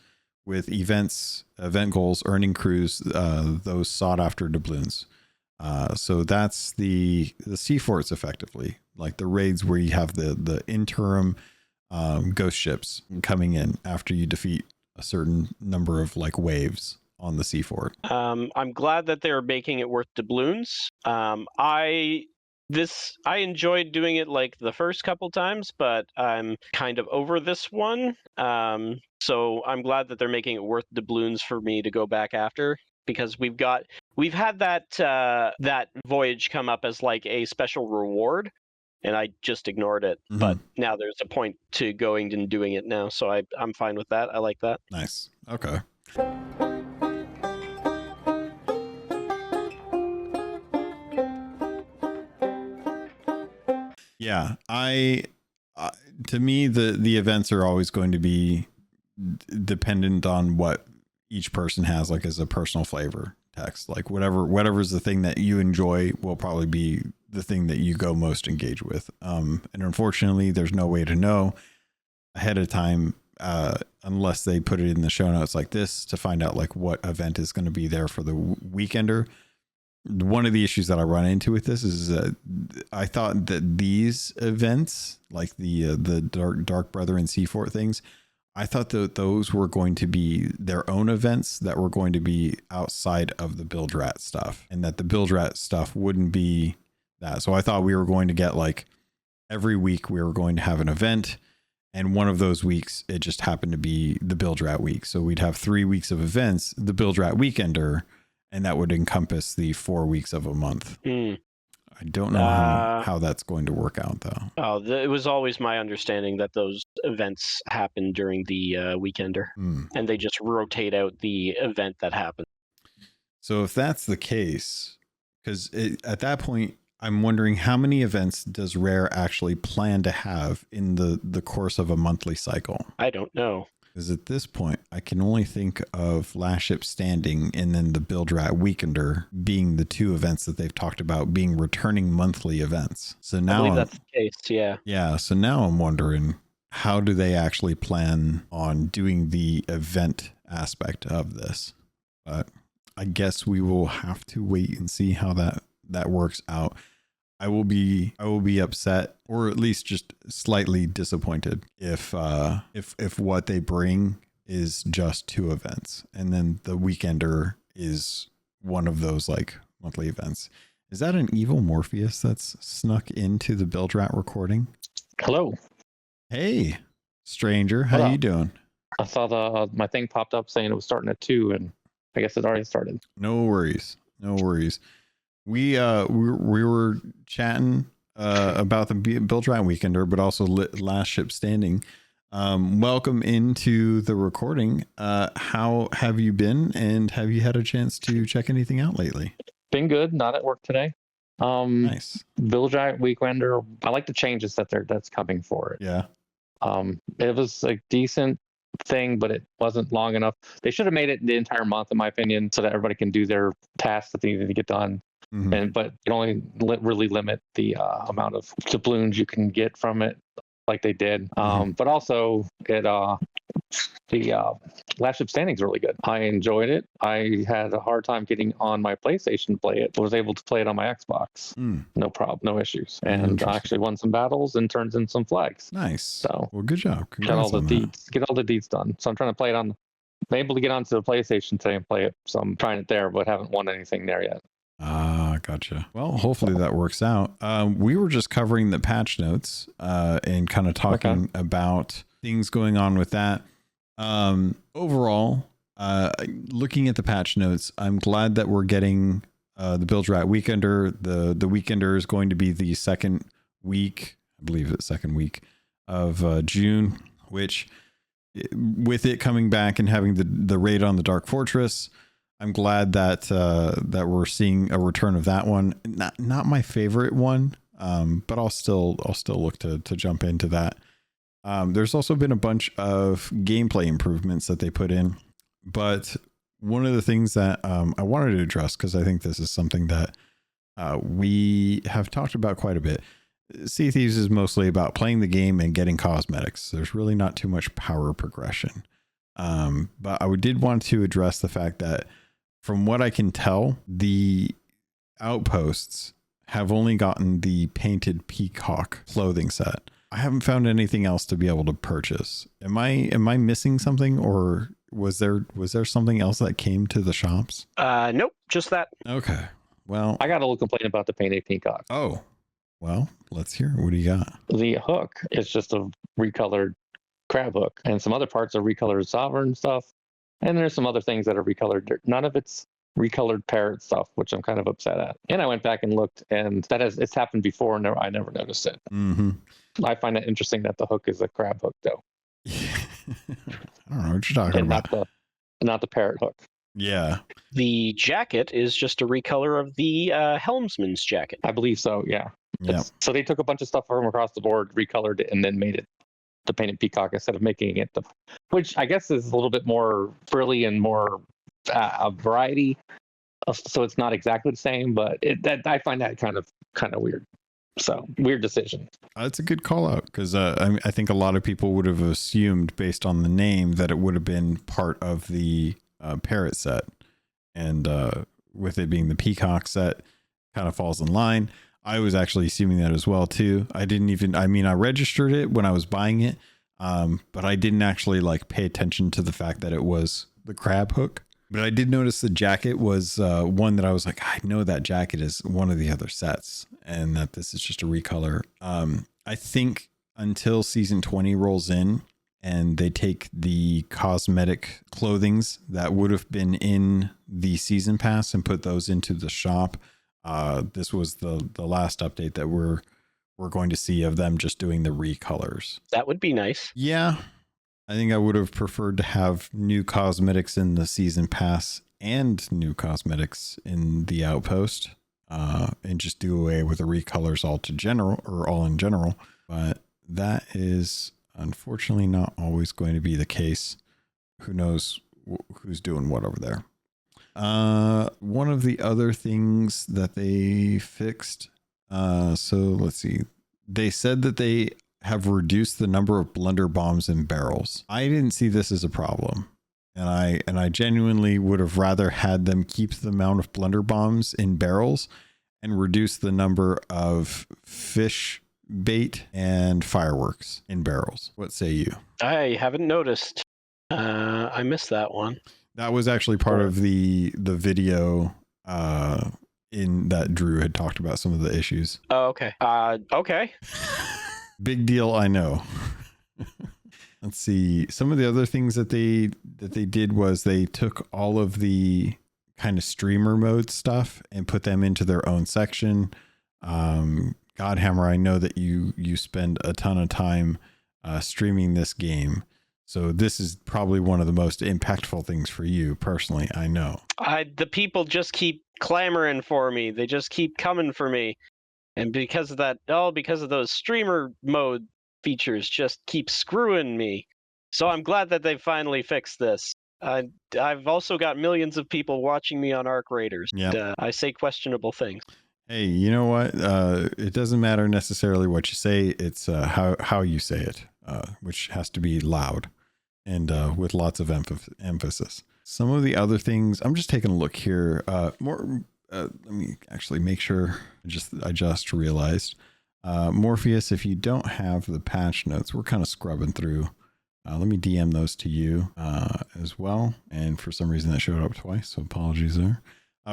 [SPEAKER 1] with event goals earning crews those sought-after doubloons. So that's the sea forts, effectively, like the raids where you have the interim ghost ships coming in after you defeat a certain number of like waves on the sea fort.
[SPEAKER 2] I'm glad that they're making it worth doubloons. I enjoyed doing it like the first couple times, but I'm kind of over this one. So I'm glad that they're making it worth doubloons for me to go back after, because we've had that voyage come up as like a special reward, and I just ignored it.
[SPEAKER 1] Mm-hmm.
[SPEAKER 2] But now there's a point to going and doing it now, so I'm fine with that. I like that.
[SPEAKER 1] Nice. Okay. Yeah, to me, the events are always going to be dependent on what each person has, like as a personal flavor text. Like whatever's the thing that you enjoy will probably be the thing that you go most engage with. And unfortunately, there's no way to know ahead of time unless they put it in the show notes like this to find out like what event is going to be there for the Weekender. One of the issues that I run into with this is I thought that these events, like the Dark Brother and Seafort things, I thought that those were going to be their own events that were going to be outside of the Build Rat stuff, and that the Build Rat stuff wouldn't be that. So I thought we were going to get like every week we were going to have an event, and one of those weeks it just happened to be the Build Rat week. So we'd have 3 weeks of events, the Build Rat Weekender, and that would encompass the 4 weeks of a month. I don't know how that's going to work out, though.
[SPEAKER 2] It was always my understanding that those events happen during the Weekender, and they just rotate out the event that happened.
[SPEAKER 1] So if that's the case, because at that point, I'm wondering how many events does Rare actually plan to have in the course of a monthly cycle?
[SPEAKER 2] I don't know.
[SPEAKER 1] Because at this point, I can only think of Last Ship Standing and then the Build Rat Weekender being the two events that they've talked about being returning monthly events. So now
[SPEAKER 2] I believe that's the case, yeah.
[SPEAKER 1] Yeah, so now I'm wondering, how do they actually plan on doing the event aspect of this? But I guess we will have to wait and see how that works out. I will be upset, or at least just slightly disappointed if what they bring is just 2 events and then the Weekender is one of those like monthly events. Is that an evil Morpheus that's snuck into the Build Rat recording?
[SPEAKER 3] Hello.
[SPEAKER 1] Hey, stranger, how you doing?
[SPEAKER 3] I saw my thing popped up saying it was starting at 2, and I guess it already started.
[SPEAKER 1] No worries. We were chatting about the Build Rat Weekender, but also Last Ship Standing. Welcome into the recording. How have you been, and have you had a chance to check anything out lately?
[SPEAKER 3] Been good. Not at work today.
[SPEAKER 1] Nice.
[SPEAKER 3] Build Rat Weekender. I like the changes that's coming for it.
[SPEAKER 1] Yeah.
[SPEAKER 3] It was a decent thing, but it wasn't long enough. They should have made it the entire month, in my opinion, so that everybody can do their tasks that they need to get done. But you can only really limit the amount of doubloons you can get from it. like they did. But also the last ship standing is really good. I enjoyed it. I had a hard time getting on my PlayStation to play it. I was able to play it on my Xbox. No problem, no issues. And I actually won some battles and turned in some flags.
[SPEAKER 1] Nice.
[SPEAKER 3] So
[SPEAKER 1] well, good job.
[SPEAKER 3] get
[SPEAKER 1] Congrats on that.
[SPEAKER 3] get all the deeds done. So I'm trying to play it on. I'm able to get onto the PlayStation today and play it. So I'm trying it there, but haven't won anything there yet.
[SPEAKER 1] Gotcha. Well, hopefully that works out. We were just covering the patch notes and kind of talking about things going on with that. Overall, looking at the patch notes, I'm glad that we're getting the Bilge Rat Weekender. The Weekender is going to be the second week, I believe it's second week of June, which with it coming back and having the raid on the Dark Fortress, I'm glad that that we're seeing a return of that one. Not my favorite one, but I'll still look to jump into that. There's also been a bunch of gameplay improvements that they put in, but one of the things that I wanted to address, because I think this is something that we have talked about quite a bit. Sea of Thieves is mostly about playing the game and getting cosmetics. There's really not too much power progression. But I did want to address the fact that from what I can tell, the outposts have only gotten the painted peacock clothing set. I haven't found anything else to be able to purchase. Am I missing something, or was there something else that came to the shops?
[SPEAKER 2] Nope, just that.
[SPEAKER 1] Okay. Well,
[SPEAKER 3] I got a little complaint about the painted peacock.
[SPEAKER 1] Oh, well, let's hear it. What do you got?
[SPEAKER 3] The hook is just a recolored crab hook, and some other parts are recolored sovereign stuff, and there's some other things that are recolored. None of it's recolored parrot stuff, which I'm kind of upset at. And I went back and looked, and it's happened before, and I never noticed it.
[SPEAKER 1] Mm-hmm.
[SPEAKER 3] I find it interesting that the hook is a crab hook, though.
[SPEAKER 1] I don't know what you're talking about.
[SPEAKER 3] Not the parrot hook.
[SPEAKER 1] Yeah.
[SPEAKER 2] The jacket is just a recolor of the helmsman's jacket.
[SPEAKER 3] I believe so, yeah.
[SPEAKER 1] Yeah.
[SPEAKER 3] So they took a bunch of stuff from across the board, recolored it, and then made it the painted peacock instead of making it which I guess is a little bit more frilly and more a variety. So it's not exactly the same, but I find that kind of weird. So weird decision.
[SPEAKER 1] That's a good call out, because I think a lot of people would have assumed based on the name that it would have been part of the parrot set, and with it being the peacock set, kind of falls in line. I was actually assuming that as well too. I registered it when I was buying it, but I didn't actually pay attention to the fact that it was the crab hook. But I did notice the jacket was one that I was like, I know that jacket is one of the other sets, and that this is just a recolor. I think until season 20 rolls in and they take the cosmetic clothings that would have been in the season pass and put those into the shop, this was the last update that we're going to see of them just doing the recolors.
[SPEAKER 2] That would be nice.
[SPEAKER 1] Yeah. I think I would have preferred to have new cosmetics in the season pass and new cosmetics in the outpost, and just do away with the recolors all in general. But that is unfortunately not always going to be the case. Who knows who's doing what over there. One of the other things that they fixed, so let's see. They said that they have reduced the number of blunder bombs in barrels. I didn't see this as a problem. And I genuinely would have rather had them keep the amount of blunder bombs in barrels and reduce the number of fish bait and fireworks in barrels. What say you?
[SPEAKER 2] I haven't noticed. I missed that one.
[SPEAKER 1] That was actually part of the video in that Drew had talked about some of the issues.
[SPEAKER 2] Oh, okay. Okay.
[SPEAKER 1] Big deal, I know. Let's see. Some of the other things that they did was they took all of the kind of streamer mode stuff and put them into their own section. Godhammer, I know that you spend a ton of time streaming this game. So this is probably one of the most impactful things for you personally, I know.
[SPEAKER 2] The people just keep clamoring for me. They just keep coming for me. And because of that, because of those streamer mode features just keep screwing me. So I'm glad that they finally fixed this. I've also got millions of people watching me on Arc Raiders.
[SPEAKER 1] Yep.
[SPEAKER 2] I say questionable things.
[SPEAKER 1] Hey, you know what? It doesn't matter necessarily what you say. It's how you say it, which has to be loud and with lots of emphasis. Some of the other things, I'm just taking a look here. Let me actually make sure. I just realized, Morpheus, if you don't have the patch notes, we're kind of scrubbing through. Let me DM those to you as well. And for some reason that showed up twice, so apologies there.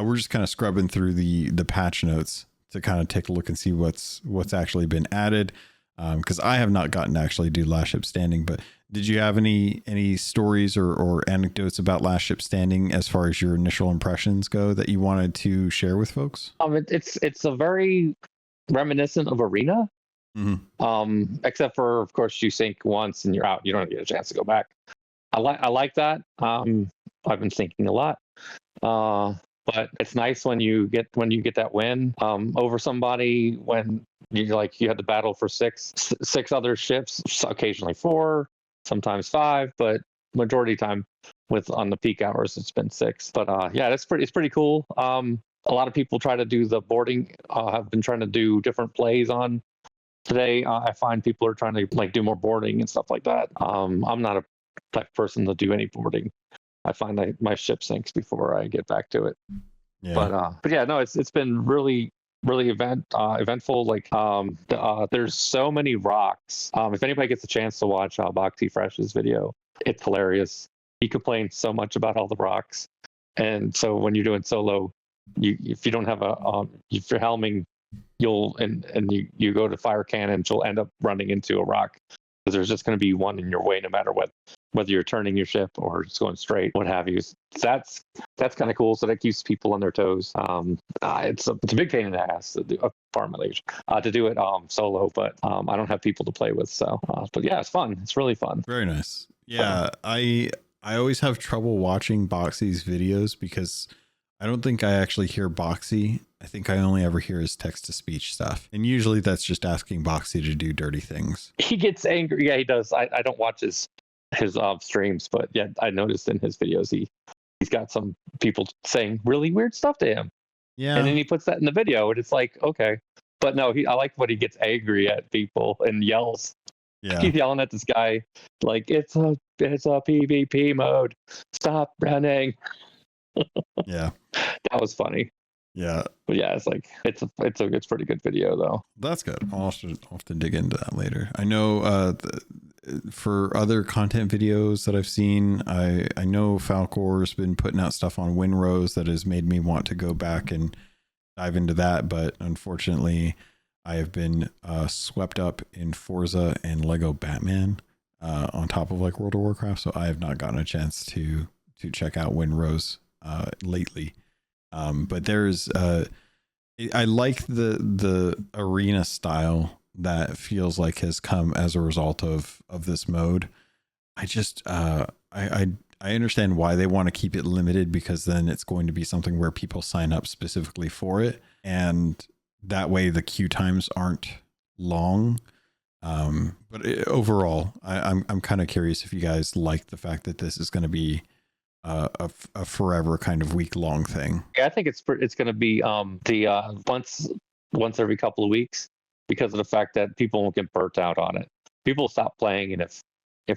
[SPEAKER 1] We're just kind of scrubbing through the patch notes to kind of take a look and see what's actually been added. Because I have not gotten to actually do Last Ship Standing, but did you have any stories or anecdotes about Last Ship Standing as far as your initial impressions go that you wanted to share with folks?
[SPEAKER 3] It's a very reminiscent of Arena. Except for, of course, you sink once and you're out. You don't get a chance to go back. I like that. I've been thinking a lot. But it's nice when you get that win over somebody, when you had to battle for six other ships, occasionally 4, sometimes 5, but majority of time on the peak hours it's been 6. But yeah, it's pretty cool. A lot of people try to do the boarding. Have been trying to do different plays on today. I find people are trying to do more boarding and stuff like that. I'm not a type person to do any boarding. I find my ship sinks before I get back to it. Yeah. But yeah, no, it's been really eventful. There's so many rocks. If anybody gets a chance to watch Bhakti Fresh's video, it's hilarious. He complains so much about all the rocks, and so when you're doing solo, if you don't have if you're helming, you go to fire cannons, you'll end up running into a rock because there's just going to be one in your way no matter what, whether you're turning your ship or just going straight, what have you. That's kind of cool. So that keeps people on their toes. It's a big pain in the ass to do to do it solo, but I don't have people to play with. So, but yeah, it's fun. It's really fun.
[SPEAKER 1] Very nice. Yeah, I always have trouble watching Boxy's videos because I don't think I actually hear Boxy. I think I only ever hear his text-to-speech stuff. And usually that's just asking Boxy to do dirty things.
[SPEAKER 3] He gets angry. Yeah, he does. I don't watch his streams, but yeah, I noticed in his videos he's got some people saying really weird stuff to him. Yeah. And then he puts that in the video and it's like, okay. But no, I like when he gets angry at people and yells. Yeah. He's yelling at this guy like it's a PvP mode. Stop running.
[SPEAKER 1] Yeah.
[SPEAKER 3] That was funny.
[SPEAKER 1] Yeah.
[SPEAKER 3] But yeah, it's a pretty good video though.
[SPEAKER 1] That's good. I'll have to dig into that later. I know for other content videos that I've seen, I know Falcor's been putting out stuff on Winrose that has made me want to go back and dive into that, but unfortunately I have been swept up in Forza and Lego Batman on top of World of Warcraft, so I have not gotten a chance to check out Winrose lately. But there's I like the arena style that feels like has come as a result of this mode. I just I understand why they want to keep it limited, because then it's going to be something where people sign up specifically for it, and that way the queue times aren't long. But overall, I'm kind of curious if you guys like the fact that this is going to be a forever kind of week-long thing.
[SPEAKER 3] Yeah, I think it's going to be once every couple of weeks, because of the fact that people won't get burnt out on it. People will stop playing, and if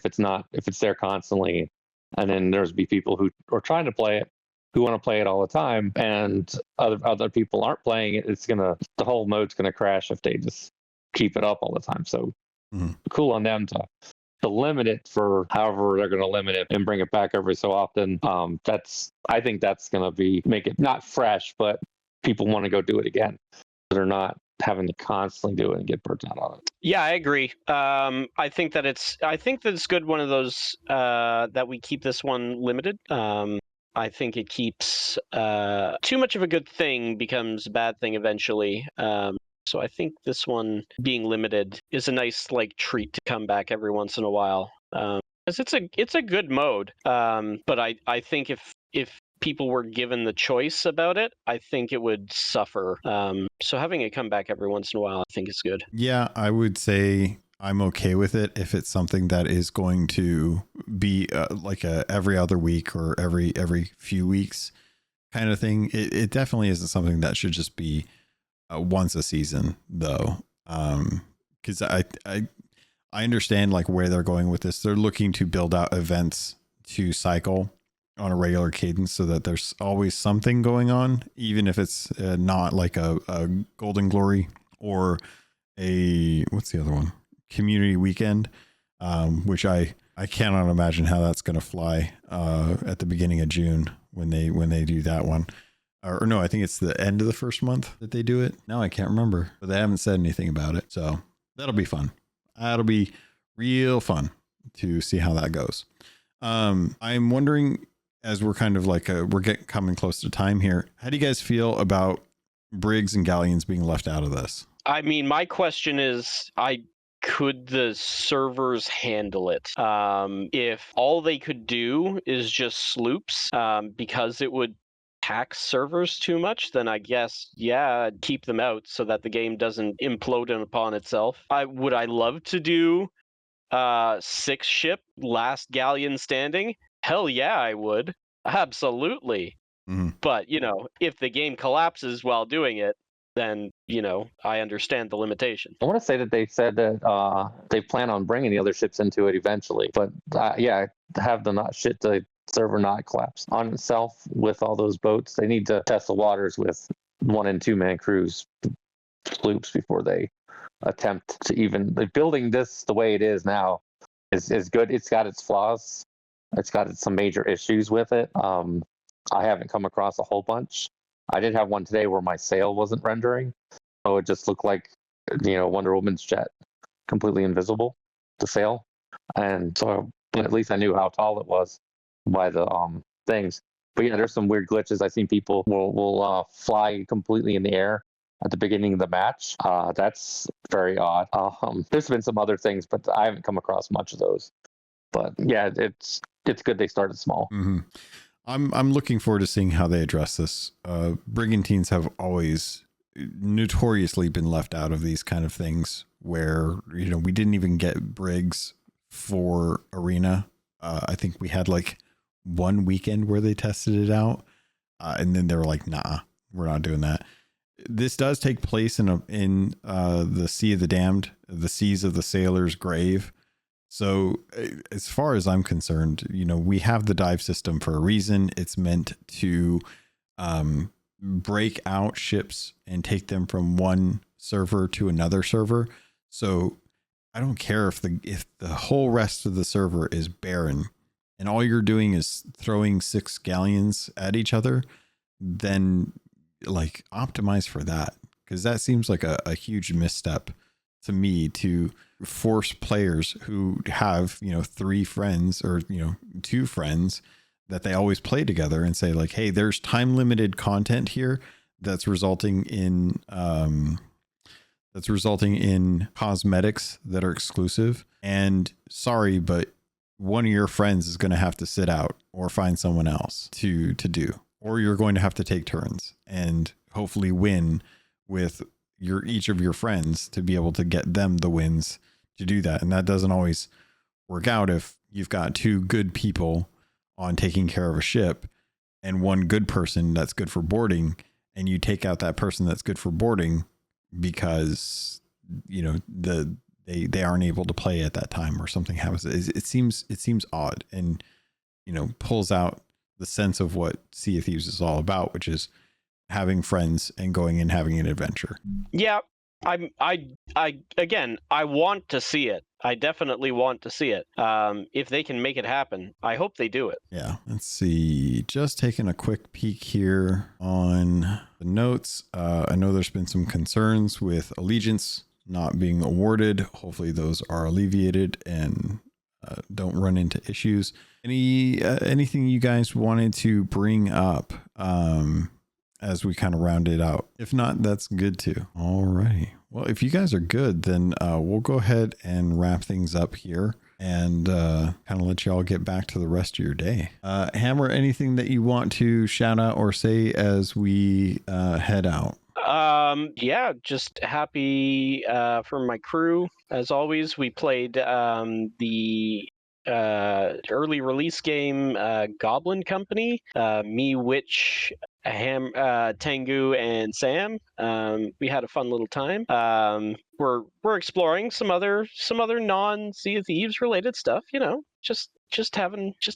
[SPEAKER 3] it's there constantly, and then there's be people who are trying to play it, who want to play it all the time, and other people aren't playing it. The whole mode's gonna crash if they just keep it up all the time. So cool on them to limit it for however they're going to limit it and bring it back every so often. I think that's going to make it not fresh, but people want to go do it again. They're not having to constantly do it and get burnt out on it.
[SPEAKER 2] Yeah, I agree. I think that it's good. One of those that we keep this one limited. I think it keeps too much of a good thing becomes a bad thing eventually. So I think this one being limited is a nice treat to come back every once in a while. Because it's a good mode. But I think if people were given the choice about it, I think it would suffer. So having it come back every once in a while, I think is good.
[SPEAKER 1] Yeah, I would say I'm okay with it if it's something that is going to be like a every other week or every few weeks kind of thing. It definitely isn't something that should just be once a season though. Because I understand like where they're going with this. They're looking to build out events to cycle on a regular cadence so that there's always something going on, even if it's not like a Golden Glory or what's the other one? Community Weekend, which I cannot imagine how that's going to fly at the beginning of June when they do that one. Or no, I think it's the end of the first month that they do it. No, I can't remember, but they haven't said anything about it. So that'll be fun. That'll be real fun to see how that goes. I'm wondering, as we're kind of like coming close to time here, how do you guys feel about brigs and galleons being left out of this?
[SPEAKER 2] I mean, my question is, could the servers handle it? If all they could do is just sloops, because it would tax servers too much, then I guess, yeah, I'd keep them out so that the game doesn't implode upon itself. Would I love to do 6 ship last galleon standing? Hell yeah, I would. Absolutely.
[SPEAKER 1] Mm-hmm.
[SPEAKER 2] But, if the game collapses while doing it, then, I understand the limitation.
[SPEAKER 3] I want to say that they said that they plan on bringing the other ships into it eventually. But yeah, have the server not collapse on itself with all those boats. They need to test the waters with 1 and 2 man crews sloops before they attempt to even building this the way it is now is good. It's got its flaws. It's got some major issues with it. I haven't come across a whole bunch. I did have one today where my sail wasn't rendering, so it just looked like Wonder Woman's jet, completely invisible, the sail, and so at least I knew how tall it was by the things. But yeah, there's some weird glitches. I've seen people will fly completely in the air at the beginning of the match. That's very odd. There's been some other things, but I haven't come across much of those. But yeah, it's good they started small.
[SPEAKER 1] Mm-hmm. I'm looking forward to seeing how they address this. Brigantines have always notoriously been left out of these kind of things where, we didn't even get brigs for Arena. I think we had like one weekend where they tested it out. And then they were like, nah, we're not doing that. This does take place in the Sea of the Damned, the Seas of the Sailor's Grave. So as far as I'm concerned, we have the dive system for a reason. It's meant to break out ships and take them from one server to another server. So I don't care if the whole rest of the server is barren and all you're doing is throwing 6 galleons at each other, then like optimize for that. Because that seems like a huge misstep to me, to force players who have 3 friends or 2 friends that they always play together and say like, hey, there's time limited content here that's resulting in cosmetics that are exclusive, and sorry, but one of your friends is going to have to sit out or find someone else to do, or you're going to have to take turns and hopefully win with each of your friends to be able to get them the wins to do that. And that doesn't always work out if you've got 2 good people on taking care of a ship and one good person that's good for boarding, and you take out that person that's good for boarding because they aren't able to play at that time or something happens. It seems odd, and pulls out the sense of what Sea of Thieves is all about, which is having friends and going and having an adventure.
[SPEAKER 2] Yeah, I want to see it. I definitely want to see it. If they can make it happen, I hope they do it.
[SPEAKER 1] Yeah. Let's see. Just taking a quick peek here on the notes. I know there's been some concerns with Allegiance not being awarded. Hopefully those are alleviated and don't run into issues. Anything you guys wanted to bring up as we kind of round it out? If not, that's good too. All right. Well, if you guys are good, then we'll go ahead and wrap things up here and kind of let you all get back to the rest of your day. Hammer, anything that you want to shout out or say as we head out?
[SPEAKER 2] Yeah, just happy for my crew. As always, we played the early release game Goblin Company, Me, Witch, Tengu and Sam. We had a fun little time. We're exploring some other non Sea of Thieves related stuff. You know, just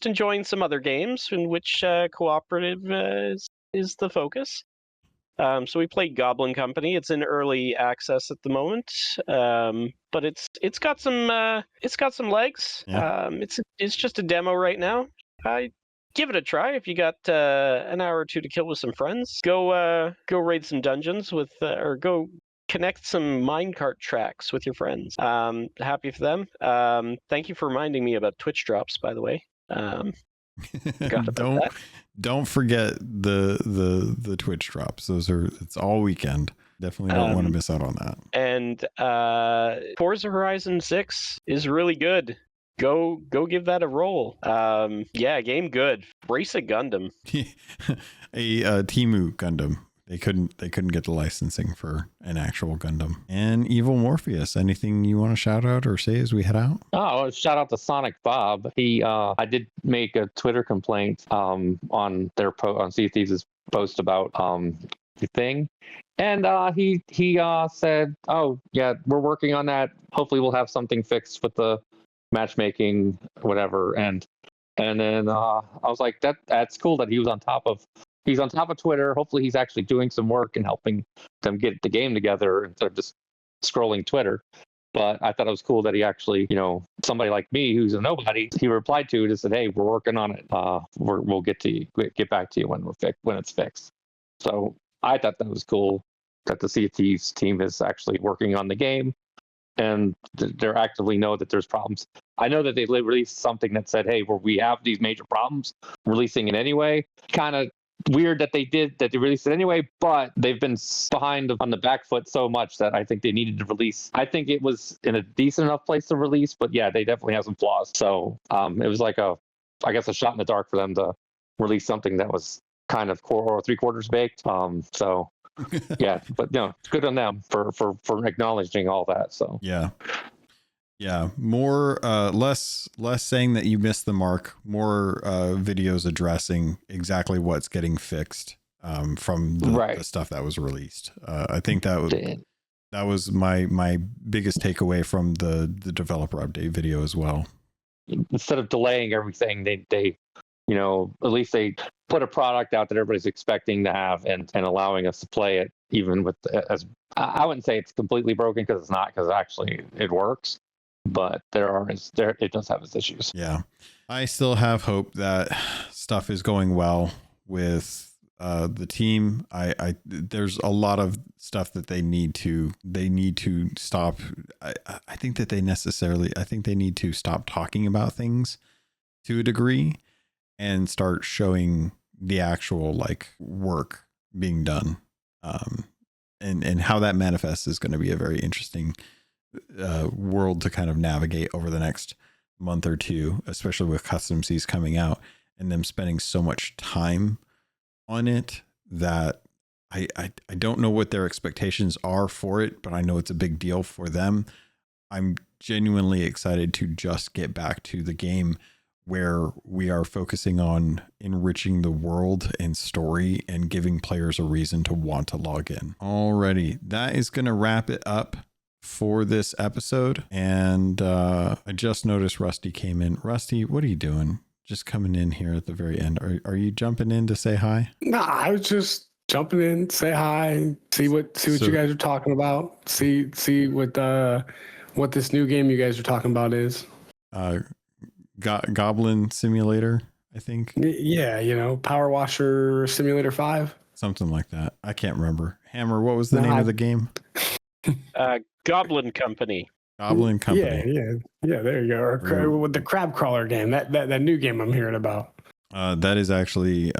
[SPEAKER 2] enjoying some other games in which cooperative is the focus. So we played Goblin Company. It's in early access at the moment, but it's got some legs.
[SPEAKER 1] Yeah.
[SPEAKER 2] It's just a demo right now. Give it a try if you got an hour or two to kill with some friends. Go raid some dungeons with or go connect some minecart tracks with your friends. Happy for them. Thank you for reminding me about Twitch drops, by the way. Forgot about that.
[SPEAKER 1] Don't forget the Twitch drops. It's all weekend. Definitely don't want to miss out on that.
[SPEAKER 2] And Forza Horizon 6 is really good. Go give that a roll. Yeah, game good. Race a Gundam.
[SPEAKER 1] a Temu Gundam. They couldn't get the licensing for an actual Gundam. And Evil Morpheus. Anything you want to shout out or say as we head out?
[SPEAKER 3] Oh, shout out to Sonic Bob. I did make a Twitter complaint on their on Sea of Thieves' post about the thing, and he said, "Oh yeah, we're working on that. Hopefully, we'll have something fixed with the matchmaking, whatever." And then I was like, that's cool that he's on top of Twitter. Hopefully he's actually doing some work and helping them get the game together instead of just scrolling Twitter. But I thought it was cool that he actually, somebody like me who's a nobody, he replied to it and said, "Hey, we're working on it. We'll get back to you when it's fixed." So I thought that was cool that the Sea of Thieves team is actually working on the game and they're actively know that there's problems. I know that they released something that said, "Hey, we have these major problems, releasing it anyway." Kind of weird that they released it anyway, but they've been behind on the back foot so much that I think they needed to release. I think it was in a decent enough place to release, but yeah, they definitely have some flaws. So it was like a shot in the dark for them to release something that was kind of core or 3/4 baked. So yeah, but it's good on them for acknowledging all that. So
[SPEAKER 1] yeah, more less saying that you missed the mark, more videos addressing exactly what's getting fixed from the stuff that was released. I think that was my biggest takeaway from the developer update video as well.
[SPEAKER 3] Instead of delaying everything, they at least they put a product out that everybody's expecting to have and allowing us to play it, even with as I wouldn't say it's completely broken, because it's not, because actually it works. But it does have its issues.
[SPEAKER 1] Yeah, I still have hope that stuff is going well with the team. There's a lot of stuff that they need to stop. I think they need to stop talking about things to a degree and start showing the actual work being done. And how that manifests is going to be a very interesting world to kind of navigate over the next month or two, especially with Custom Seas coming out and them spending so much time on it that I don't know what their expectations are for it, but I know it's a big deal for them. I'm genuinely excited to just get back to the game where we are focusing on enriching the world and story and giving players a reason to want to log in. Alrighty, that is going to wrap it up for this episode. And I just noticed Rusty came in. Rusty, what are you doing? Just coming in here at the very end. Are you jumping in to say hi?
[SPEAKER 4] Nah, I was just jumping in, say hi, see what you guys are talking about. See what this new game you guys are talking about is.
[SPEAKER 1] Goblin Simulator, I think.
[SPEAKER 4] Yeah, Power Washer Simulator 5.
[SPEAKER 1] Something like that. I can't remember. Hammer, what was the name of the game?
[SPEAKER 2] Goblin Company.
[SPEAKER 1] Goblin Company.
[SPEAKER 4] Yeah. There you go. Or with the crab crawler game, that new game I'm hearing about.
[SPEAKER 1] That is actually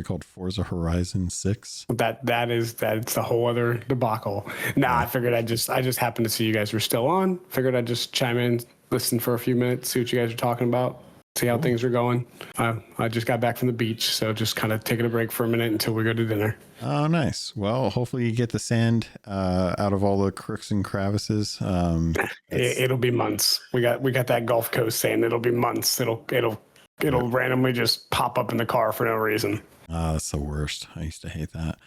[SPEAKER 1] called Forza Horizon 6.
[SPEAKER 4] That's a whole other debacle. Nah, I figured I just happened to see you guys were still on. Figured I'd just chime in, listen for a few minutes, see what you guys are talking about, see how things are going. I just got back from the beach, so just kind of taking a break for a minute until we go to dinner.
[SPEAKER 1] Oh, nice. Well, hopefully you get the sand out of all the crooks and crevices.
[SPEAKER 4] It'll be months. We got that Gulf Coast sand. It'll be months. It'll it'll randomly just pop up in the car for no reason.
[SPEAKER 1] That's the worst. I used to hate that.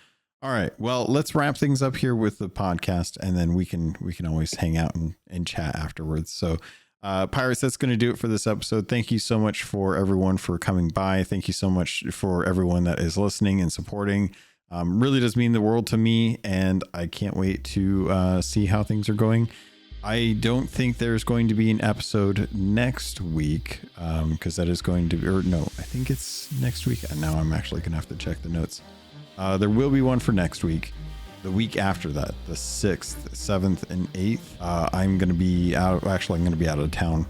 [SPEAKER 1] All right. Well, let's wrap things up here with the podcast, and then we can always hang out and chat afterwards. So, Pirates, that's going to do it for this episode. Thank you so much for everyone for coming by. Thank you so much for everyone that is listening and supporting. Really does mean the world to me, and I can't wait to see how things are going. I don't think there's going to be an episode next week because that is going to be, or no, I think it's next week. And now I'm actually going to have to check the notes. There will be one for next week. The week after that, the 6th, 7th, and 8th, I'm going to be out. Actually, I'm going to be out of town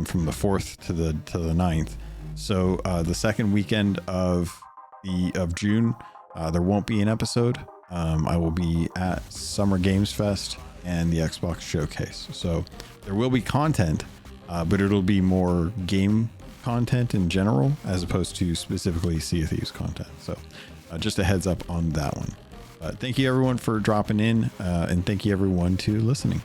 [SPEAKER 1] from the 4th to the 9th. So the second weekend of June, there won't be an episode. I will be at Summer Games Fest and the Xbox Showcase. So there will be content, but it'll be more game content in general, as opposed to specifically Sea of Thieves content. So just a heads up on that one. Thank you everyone for dropping in, and thank you everyone to listening.